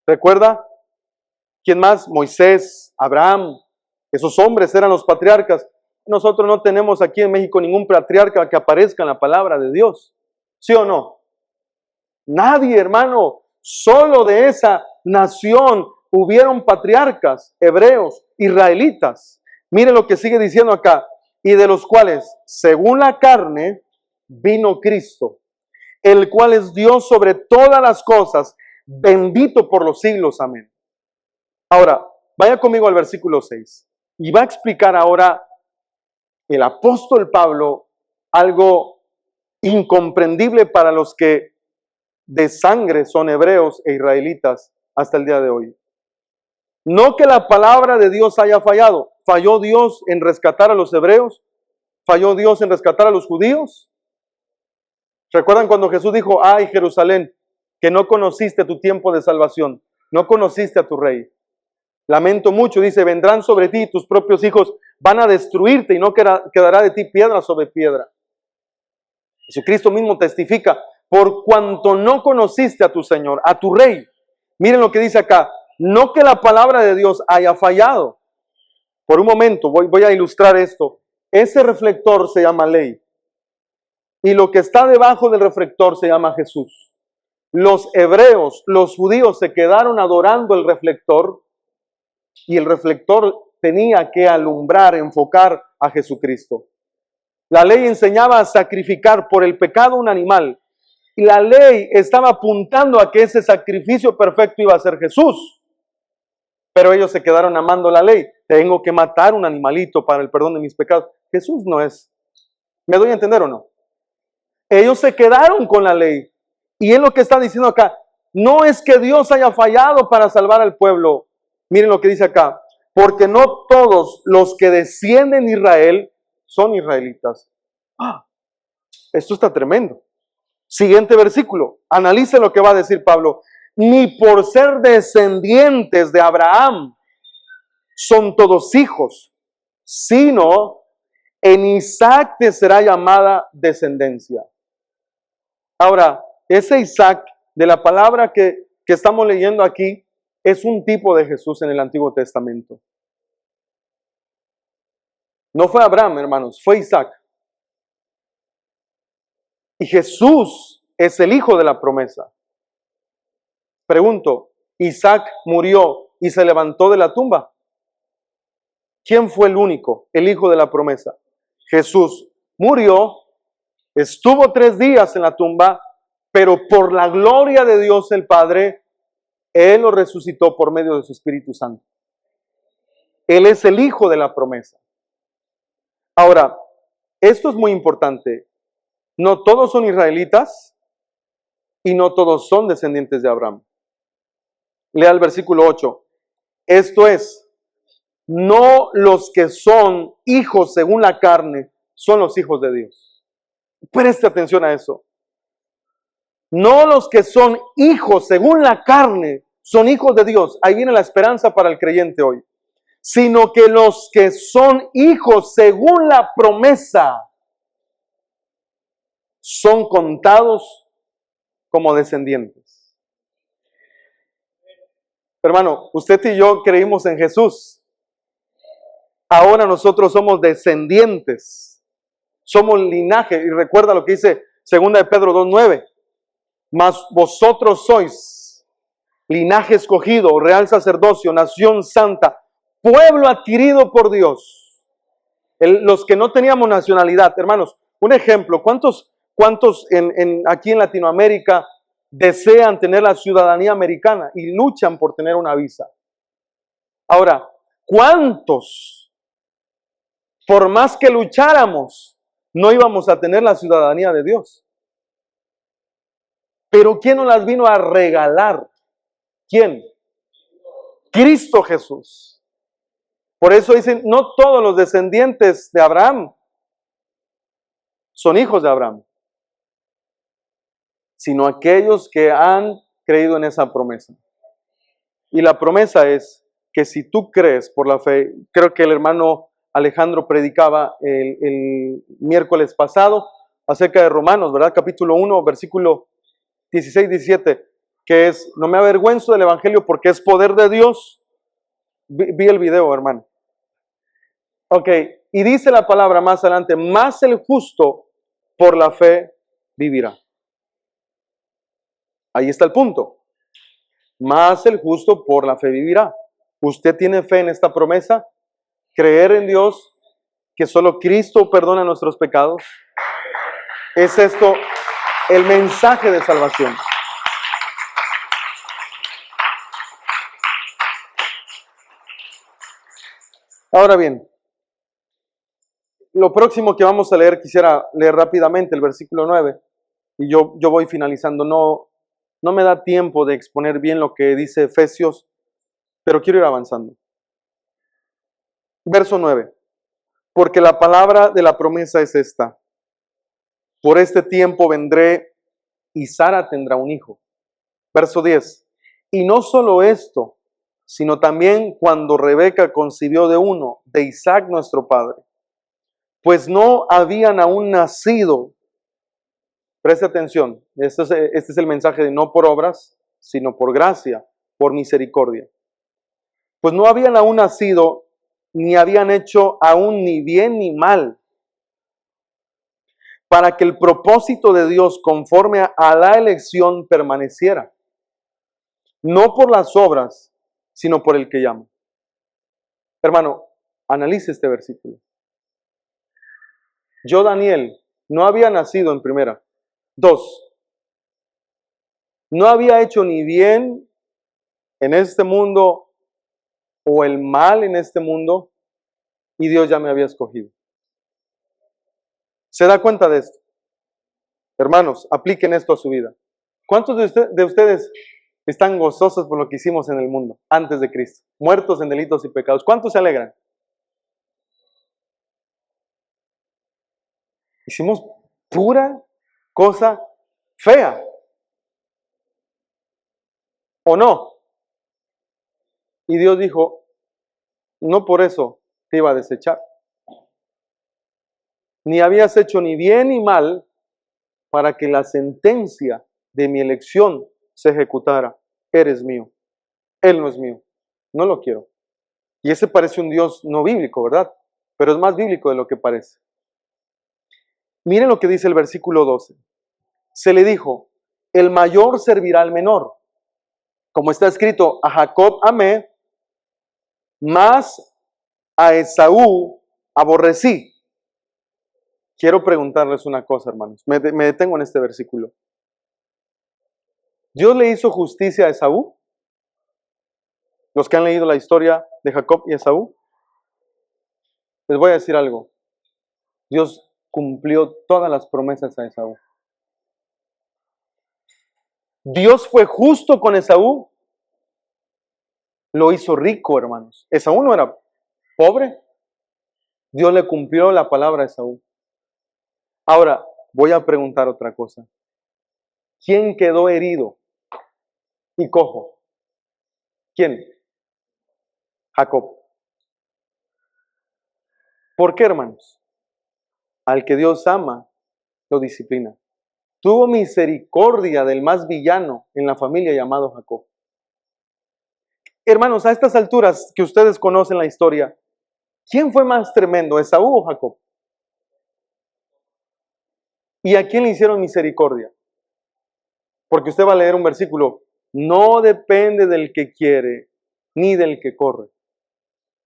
¿Recuerda? ¿Quién más? Moisés, Abraham. Esos hombres eran los patriarcas. Nosotros no tenemos aquí en México ningún patriarca que aparezca en la palabra de Dios. ¿Sí o no? Nadie, hermano. Solo de esa nación hubieron patriarcas, hebreos, israelitas. Mire lo que sigue diciendo acá. Y de los cuales, según la carne, vino Cristo, el cual es Dios sobre todas las cosas, bendito por los siglos. Amén. Ahora, vaya conmigo al versículo 6. Y va a explicar ahora el apóstol Pablo algo incomprendible para los que de sangre son hebreos e israelitas hasta el día de hoy. No que la palabra de Dios haya fallado. ¿Falló Dios en rescatar a los hebreos? ¿Falló Dios en rescatar a los judíos? ¿Recuerdan cuando Jesús dijo, ay Jerusalén, que no conociste tu tiempo de salvación, no conociste a tu rey? Lamento mucho, dice, vendrán sobre ti y tus propios hijos van a destruirte y no quedará de ti piedra sobre piedra. Jesucristo mismo testifica, por cuanto no conociste a tu Señor, a tu rey. Miren lo que dice acá, no que la palabra de Dios haya fallado. Por un momento voy a ilustrar esto. Ese reflector se llama ley. Y lo que está debajo del reflector se llama Jesús. Los hebreos, los judíos se quedaron adorando el reflector y el reflector tenía que alumbrar, enfocar a Jesucristo. La ley enseñaba a sacrificar por el pecado un animal y la ley estaba apuntando a que ese sacrificio perfecto iba a ser Jesús. Pero ellos se quedaron amando la ley. Tengo que matar un animalito para el perdón de mis pecados. Jesús no es. ¿Me doy a entender o no? Ellos se quedaron con la ley. Y es lo que está diciendo acá. No es que Dios haya fallado para salvar al pueblo. Miren lo que dice acá. Porque no todos los que descienden de Israel son israelitas. Esto está tremendo. Siguiente versículo. Analice lo que va a decir Pablo. Ni por ser descendientes de Abraham son todos hijos, sino en Isaac te será llamada descendencia. Ahora, ese Isaac de la palabra que estamos leyendo aquí es un tipo de Jesús en el Antiguo Testamento. No fue Abraham, hermanos, fue Isaac. Y Jesús es el hijo de la promesa. Pregunto, ¿Isaac murió y se levantó de la tumba? ¿Quién fue el único, el hijo de la promesa? Jesús murió, estuvo 3 días en la tumba, pero por la gloria de Dios el Padre, Él lo resucitó por medio de su Espíritu Santo. Él es el hijo de la promesa. Ahora, esto es muy importante. No todos son israelitas y no todos son descendientes de Abraham. Lea el versículo 8. Esto es, no los que son hijos según la carne son los hijos de Dios. Preste atención a eso. No los que son hijos según la carne son hijos de Dios. Ahí viene la esperanza para el creyente hoy. Sino que los que son hijos según la promesa son contados como descendientes. Hermano, usted y yo creímos en Jesús. Ahora nosotros somos descendientes. Somos linaje. Y recuerda lo que dice 2 de Pedro 2:9. Mas vosotros sois linaje escogido, real sacerdocio, nación santa, pueblo adquirido por Dios. Los que no teníamos nacionalidad, hermanos, un ejemplo, ¿cuántos aquí en Latinoamérica desean tener la ciudadanía americana y luchan por tener una visa. Ahora, ¿cuántos, por más que lucháramos, no íbamos a tener la ciudadanía de Dios? Pero ¿quién nos las vino a regalar? ¿Quién? Cristo Jesús. Por eso dicen, no todos los descendientes de Abraham son hijos de Abraham, sino aquellos que han creído en esa promesa. Y la promesa es que si tú crees por la fe, creo que el hermano Alejandro predicaba el miércoles pasado acerca de Romanos, ¿verdad? Capítulo 1, versículo 16, 17, que es, no me avergüenzo del evangelio porque es poder de Dios. Vi el video, hermano. Ok, y dice la palabra más adelante, más el justo por la fe vivirá. Ahí está el punto. Más el justo por la fe vivirá. ¿Usted tiene fe en esta promesa? ¿Creer en Dios? ¿Que solo Cristo perdona nuestros pecados? ¿Es esto el mensaje de salvación? Ahora bien, lo próximo que vamos a leer, quisiera leer rápidamente el versículo 9, y yo voy finalizando. No me da tiempo de exponer bien lo que dice Efesios, pero quiero ir avanzando. Verso 9. Porque la palabra de la promesa es esta: por este tiempo vendré y Sara tendrá un hijo. Verso 10. Y no solo esto, sino también cuando Rebeca concibió de uno, de Isaac nuestro padre, pues no habían aún nacido. Preste atención, este es el mensaje de no por obras, sino por gracia, por misericordia. Pues no habían aún nacido, ni habían hecho aún ni bien ni mal, para que el propósito de Dios conforme a la elección permaneciera. No por las obras, sino por el que llama. Hermano, analice este versículo. Yo, Daniel, no había nacido en primera. 2. No había hecho ni bien en este mundo o el mal en este mundo, y Dios ya me había escogido. ¿Se da cuenta de esto? Hermanos, apliquen esto a su vida. ¿Cuántos de ustedes están gozosos por lo que hicimos en el mundo antes de Cristo? Muertos en delitos y pecados. ¿Cuántos se alegran? Hicimos pura cosa fea. ¿O no? Y Dios dijo, no por eso te iba a desechar. Ni habías hecho ni bien ni mal para que la sentencia de mi elección se ejecutara. Eres mío. Él no es mío. No lo quiero. Y ese parece un Dios no bíblico, ¿verdad? Pero es más bíblico de lo que parece. Miren lo que dice el versículo 12. Se le dijo, el mayor servirá al menor. Como está escrito, a Jacob amé, mas a Esaú aborrecí. Quiero preguntarles una cosa, hermanos. Me detengo en este versículo. ¿Dios le hizo justicia a Esaú? Los que han leído la historia de Jacob y Esaú. Les voy a decir algo. Dios cumplió todas las promesas a Esaú. Dios fue justo con Esaú. Lo hizo rico, hermanos. Esaú no era pobre. Dios le cumplió la palabra a Esaú. Ahora, voy a preguntar otra cosa. ¿Quién quedó herido y cojo? ¿Quién? Jacob. ¿Por qué, hermanos? Al que Dios ama, lo disciplina. Tuvo misericordia del más villano en la familia llamado Jacob. Hermanos, a estas alturas que ustedes conocen la historia, ¿quién fue más tremendo, Esaú o Jacob? ¿Y a quién le hicieron misericordia? Porque usted va a leer un versículo, no depende del que quiere, ni del que corre,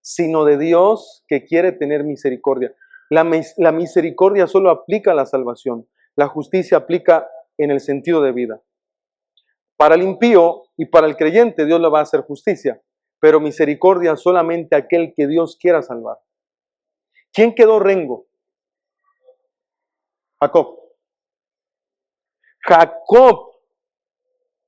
sino de Dios que quiere tener misericordia. La misericordia solo aplica a la salvación, la justicia aplica en el sentido de vida. Para el impío y para el creyente Dios le va a hacer justicia, pero misericordia solamente a aquel que Dios quiera salvar. ¿Quién quedó rengo? Jacob. Jacob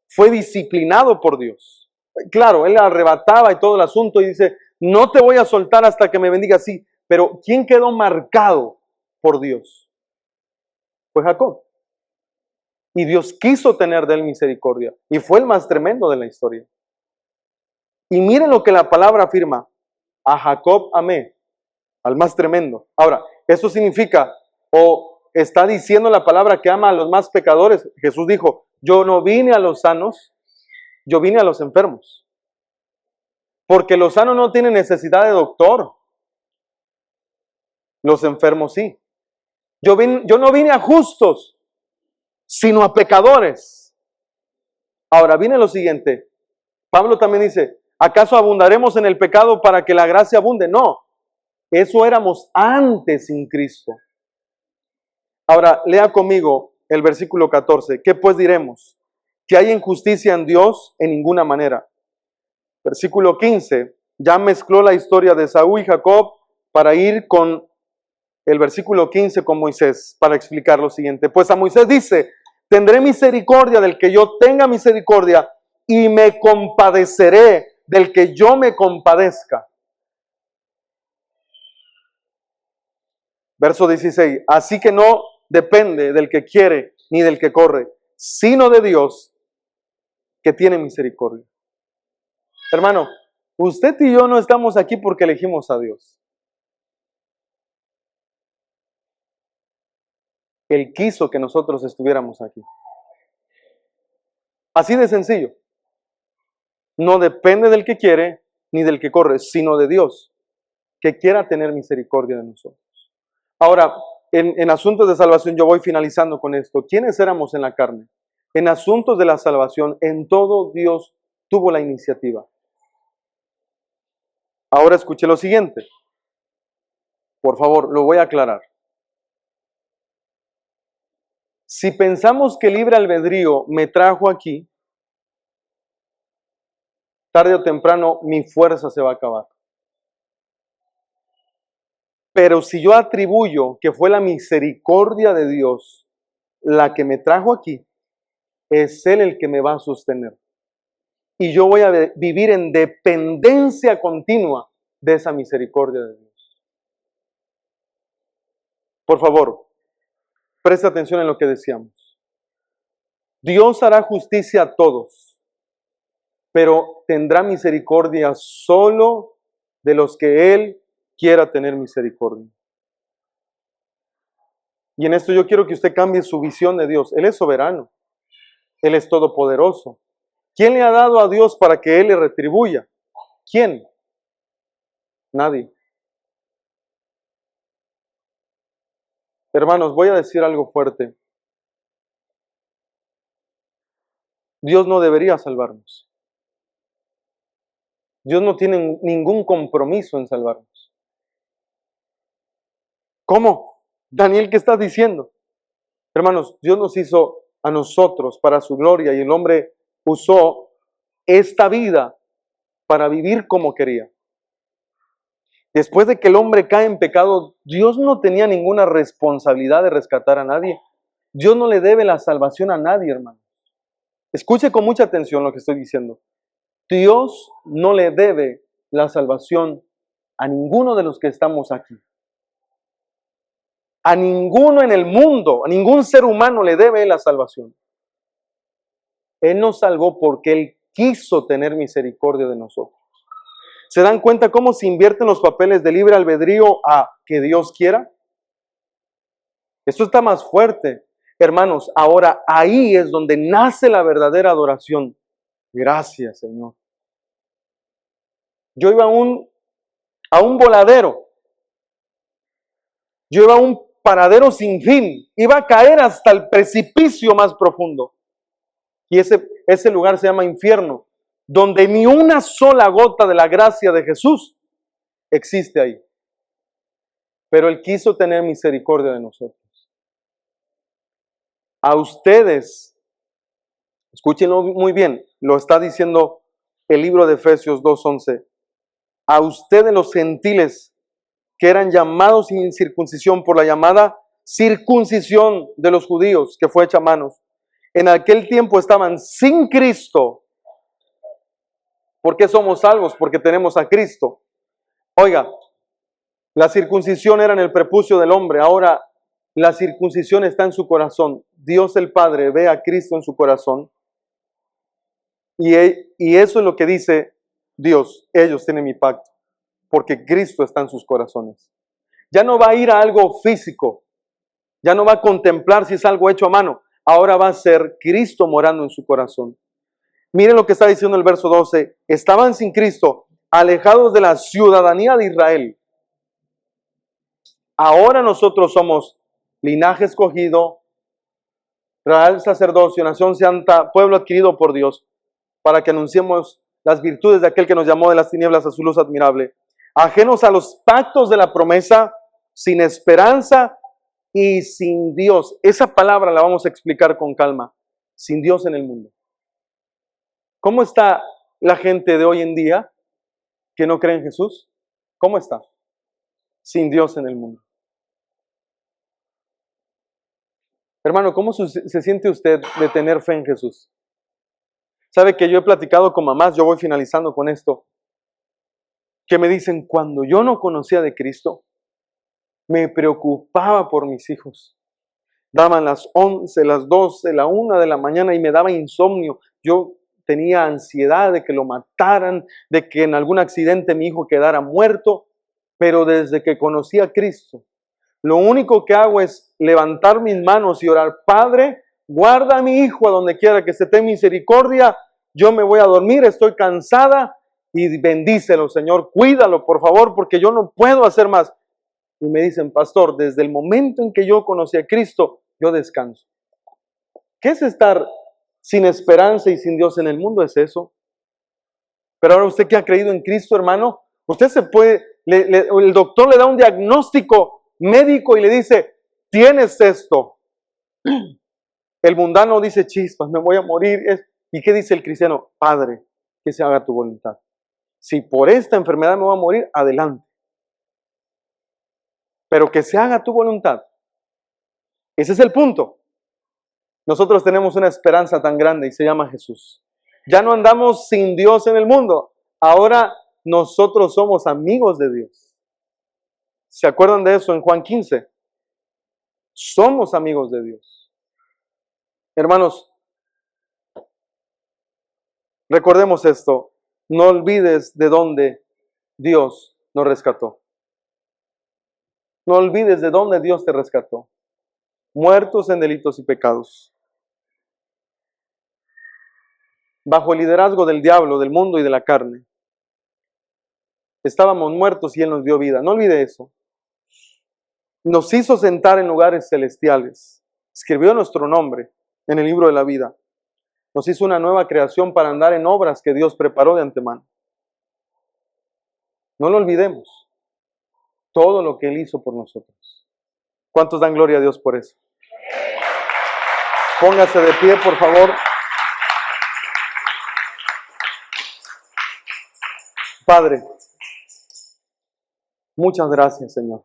fue disciplinado por Dios. Claro, él arrebataba y todo el asunto y dice, no te voy a soltar hasta que me bendiga así. Pero ¿quién quedó marcado por Dios? Fue Jacob. Y Dios quiso tener de él misericordia. Y fue el más tremendo de la historia. Y miren lo que la palabra afirma. A Jacob amé, al más tremendo. Ahora, eso significa, o está diciendo la palabra que ama a los más pecadores. Jesús dijo, yo no vine a los sanos, yo vine a los enfermos. Porque los sanos no tienen necesidad de doctor. Los enfermos sí. Yo no vine a justos, sino a pecadores. Ahora, viene lo siguiente. Pablo también dice, ¿acaso abundaremos en el pecado para que la gracia abunde? No, eso éramos antes sin Cristo. Ahora, lea conmigo el versículo 14. ¿Qué pues diremos? ¿Que hay injusticia en Dios? En ninguna manera. Versículo 15. Ya mezcló la historia de Saúl y Jacob para ir con el versículo 15 con Moisés, para explicar lo siguiente. Pues a Moisés dice, tendré misericordia del que yo tenga misericordia y me compadeceré del que yo me compadezca. Verso 16, así que no depende del que quiere ni del que corre, sino de Dios que tiene misericordia. Hermano, usted y yo no estamos aquí porque elegimos a Dios. Él quiso que nosotros estuviéramos aquí. Así de sencillo. No depende del que quiere ni del que corre, sino de Dios, que quiera tener misericordia de nosotros. Ahora, en asuntos de salvación, yo voy finalizando con esto. ¿Quiénes éramos en la carne? En asuntos de la salvación, en todo Dios tuvo la iniciativa. Ahora escuche lo siguiente. Por favor, lo voy a aclarar. Si pensamos que libre albedrío me trajo aquí, tarde o temprano mi fuerza se va a acabar. Pero si yo atribuyo que fue la misericordia de Dios la que me trajo aquí, es Él el que me va a sostener. Y yo voy a vivir en dependencia continua de esa misericordia de Dios. Por favor, presta atención en lo que decíamos. Dios hará justicia a todos, pero tendrá misericordia solo de los que Él quiera tener misericordia. Y en esto yo quiero que usted cambie su visión de Dios. Él es soberano. Él es todopoderoso. ¿Quién le ha dado a Dios para que Él le retribuya? ¿Quién? Nadie. Hermanos, voy a decir algo fuerte. Dios no debería salvarnos. Dios no tiene ningún compromiso en salvarnos. ¿Cómo? Daniel, ¿qué estás diciendo? Hermanos, Dios nos hizo a nosotros para su gloria y el hombre usó esta vida para vivir como quería. Después de que el hombre cae en pecado, Dios no tenía ninguna responsabilidad de rescatar a nadie. Dios no le debe la salvación a nadie, hermano. Escuche con mucha atención lo que estoy diciendo. Dios no le debe la salvación a ninguno de los que estamos aquí. A ninguno en el mundo, a ningún ser humano le debe la salvación. Él nos salvó porque Él quiso tener misericordia de nosotros. ¿Se dan cuenta cómo se invierten los papeles de libre albedrío a que Dios quiera? Esto está más fuerte. Hermanos, ahora ahí es donde nace la verdadera adoración. Gracias, Señor. Yo iba a un voladero. Yo iba a un paradero sin fin. Iba a caer hasta el precipicio más profundo. Y ese lugar se llama infierno, donde ni una sola gota de la gracia de Jesús existe ahí. Pero Él quiso tener misericordia de nosotros. A ustedes Escúchenlo muy bien, lo está diciendo el libro de Efesios 2:11. A ustedes los gentiles que eran llamados sin circuncisión por la llamada circuncisión de los judíos que fue hecha a manos. En aquel tiempo estaban sin Cristo. ¿Por qué somos salvos? Porque tenemos a Cristo. Oiga, la circuncisión era en el prepucio del hombre, ahora la circuncisión está en su corazón. Dios el Padre ve a Cristo en su corazón. Y eso es lo que dice Dios. Ellos tienen mi pacto, porque Cristo está en sus corazones. Ya no va a ir a algo físico. Ya no va a contemplar si es algo hecho a mano. Ahora va a ser Cristo morando en su corazón. Miren lo que está diciendo el verso 12. Estaban sin Cristo, alejados de la ciudadanía de Israel. Ahora nosotros somos linaje escogido, real sacerdocio, nación santa, pueblo adquirido por Dios, para que anunciemos las virtudes de aquel que nos llamó de las tinieblas a su luz admirable. Ajenos a los pactos de la promesa, sin esperanza y sin Dios. Esa palabra la vamos a explicar con calma. Sin Dios en el mundo. ¿Cómo está la gente de hoy en día que no cree en Jesús? ¿Cómo está? Sin Dios en el mundo. Hermano, ¿cómo se siente usted de tener fe en Jesús? Sabe que yo he platicado con mamás, yo voy finalizando con esto, que me dicen, cuando yo no conocía de Cristo, me preocupaba por mis hijos. Daban las 11, las 12, la 1 de la mañana y me daba insomnio. Yo tenía ansiedad de que lo mataran, de que en algún accidente mi hijo quedara muerto, pero desde que conocí a Cristo, lo único que hago es levantar mis manos y orar, Padre, guarda a mi hijo a donde quiera que se tenga misericordia, yo me voy a dormir, estoy cansada y bendícelo, Señor, cuídalo, por favor, porque yo no puedo hacer más. Y me dicen, pastor, desde el momento en que yo conocí a Cristo, yo descanso. ¿Qué es estar sin esperanza y sin Dios en el mundo? Es eso. Pero ahora usted que ha creído en Cristo, hermano, usted se puede, el doctor le da un diagnóstico médico y le dice, tienes esto. El mundano dice, chispas, me voy a morir. ¿Y qué dice el cristiano? Padre, que se haga tu voluntad. Si por esta enfermedad me voy a morir, adelante. Pero que se haga tu voluntad. Ese es el punto. Nosotros tenemos una esperanza tan grande y se llama Jesús. Ya no andamos sin Dios en el mundo. Ahora nosotros somos amigos de Dios. ¿Se acuerdan de eso en Juan 15? Somos amigos de Dios. Hermanos, recordemos esto. No olvides de dónde Dios nos rescató. No olvides de dónde Dios te rescató. Muertos en delitos y pecados. Bajo el liderazgo del diablo, del mundo y de la carne. Estábamos muertos y Él nos dio vida. No olvide eso. Nos hizo sentar en lugares celestiales. Escribió nuestro nombre en el libro de la vida. Nos hizo una nueva creación para andar en obras que Dios preparó de antemano. No lo olvidemos. Todo lo que Él hizo por nosotros. ¿Cuántos dan gloria a Dios por eso? Póngase de pie, por favor. Padre, muchas gracias, Señor.